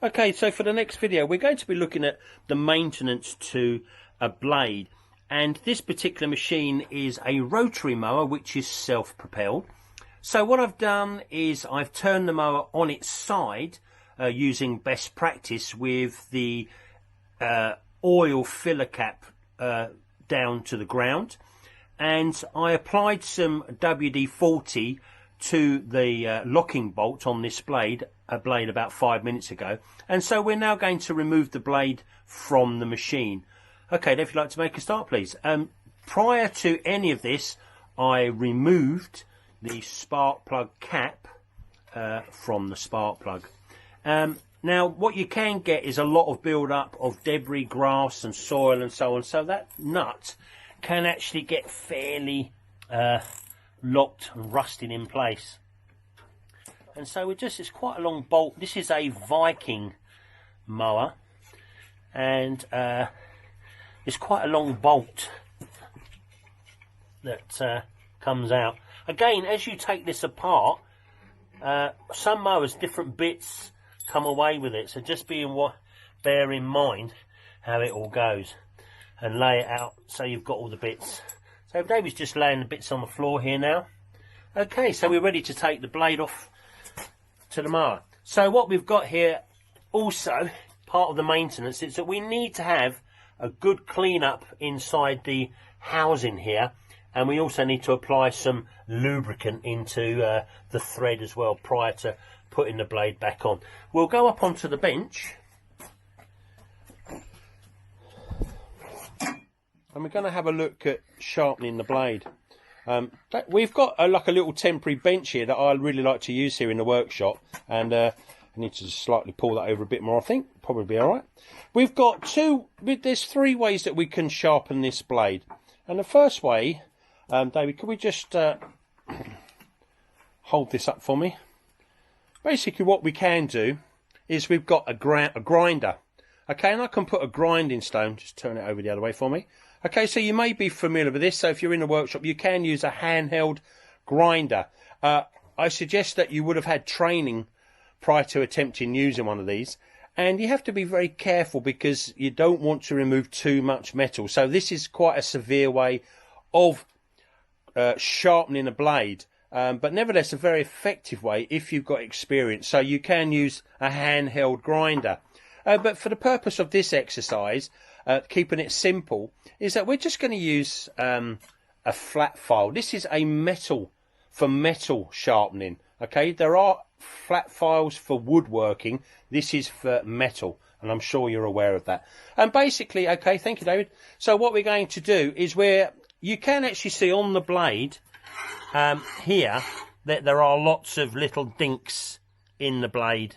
Okay, so for the next video we're going to be looking at the maintenance to a blade, and this particular machine is a rotary mower which is self-propelled. So what I've done is I've turned the mower on its side using best practice with the oil filler cap down to the ground, and I applied some WD-40 to the locking bolt on this blade about 5 minutes ago, and so we're now going to remove the blade from the machine. Okay, Dave, if you'd like to make a start, please. Prior to any of this, I removed the spark plug cap from the spark plug. Now, what you can get is a lot of build-up of debris, grass and soil and so on, so that nut can actually get fairly locked and rusted in place. And so it's quite a long bolt. This is a Viking mower, and it's quite a long bolt that comes out. Again, as you take this apart, some mowers, different bits come away with it, so just bear in mind how it all goes and lay it out so you've got all the bits. So David's just laying the bits on the floor here now. Okay, so we're ready to take the blade off to the mower. So what we've got here also, part of the maintenance, is that we need to have a good clean up inside the housing here, and we also need to apply some lubricant into the thread as well prior to putting the blade back on. We'll go up onto the bench, and we're going to have a look at sharpening the blade. We've got like a little temporary bench here that I really like to use here in the workshop, and I need to just slightly pull that over a bit more. I think probably be all right. We've got there's three ways that we can sharpen this blade, and the first way, David, could we just hold this up for me? Basically what we can do is we've got a grinder. Okay, and I can put a grinding stone, just turn it over the other way for me. Okay, so you may be familiar with this, so if you're in a workshop you can use a handheld grinder. I suggest that you would have had training prior to attempting using one of these, and you have to be very careful because you don't want to remove too much metal. So this is quite a severe way of sharpening a blade, but nevertheless a very effective way if you've got experience. So you can use a handheld grinder. But for the purpose of this exercise, keeping it simple, is that we're just going to use a flat file. This is a metal sharpening. Okay, there are flat files for woodworking. This is for metal, and I'm sure you're aware of that. And basically, okay, thank you, David. So what we're going to do is you can actually see on the blade here that there are lots of little dinks in the blade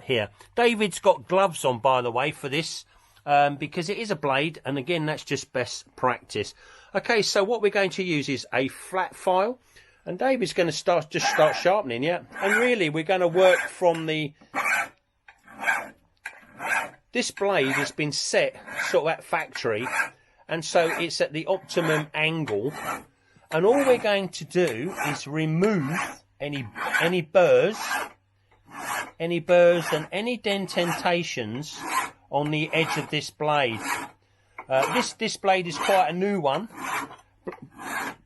here. David's got gloves on, by the way, for this, because it is a blade, and again that's just best practice. Okay, so what we're going to use is a flat file, and David's going to start sharpening, yeah. And really we're going to work from this blade has been set sort of at factory, and so it's at the optimum angle, and all we're going to do is remove any burrs and any dentations on the edge of this blade. This blade is quite a new one.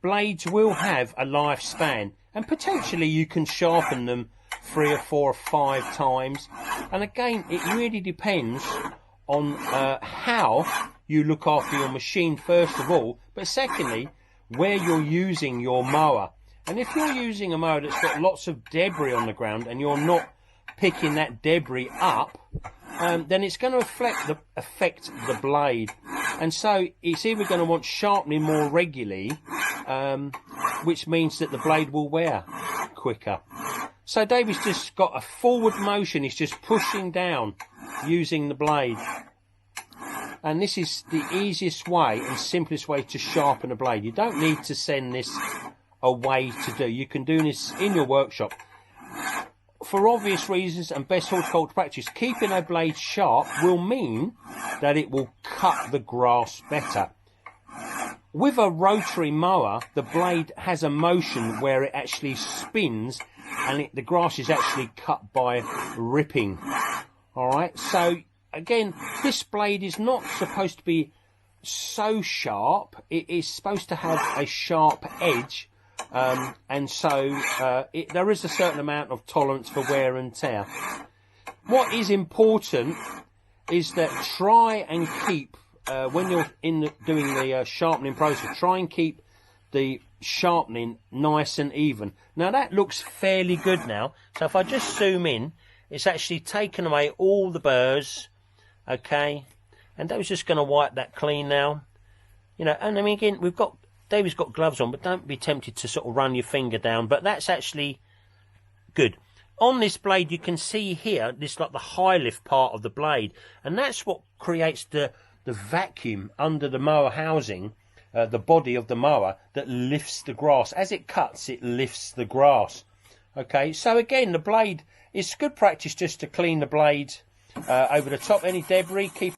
Blades will have a lifespan, and potentially you can sharpen them 3 or 4 or 5 times, and again it really depends on how you look after your machine first of all, but secondly where you're using your mower. And if you're using a mower that's got lots of debris on the ground and you're not picking that debris up, then it's going to affect the blade, and so it's either going to want sharpening more regularly, which means that the blade will wear quicker. So David's just got a forward motion, he's just pushing down using the blade, and this is the easiest way and simplest way to sharpen a blade. You don't need to send this away to do. You can do this in your workshop. For obvious reasons and best horticultural practice, keeping a blade sharp will mean that it will cut the grass better. With a rotary mower, the blade has a motion where it actually spins, and the grass is actually cut by ripping All right, so again, this blade is not supposed to be so sharp. It is supposed to have a sharp edge, and so there is a certain amount of tolerance for wear and tear. What is important is that try and keep, when you're doing the sharpening process, try and keep the sharpening nice and even. Now that looks fairly good now. So if I just zoom in, it's actually taken away all the burrs, okay? And Dave's just going to wipe that clean now. You know, and I mean, again, Dave's got gloves on, but don't be tempted to sort of run your finger down. But that's actually good. On this blade, you can see here, this like the high lift part of the blade. And that's what creates the vacuum under the mower housing, the body of the mower, that lifts the grass. As it cuts, it lifts the grass. Okay, so again, the blade, it's good practice just to clean the blade over the top. Any debris, keep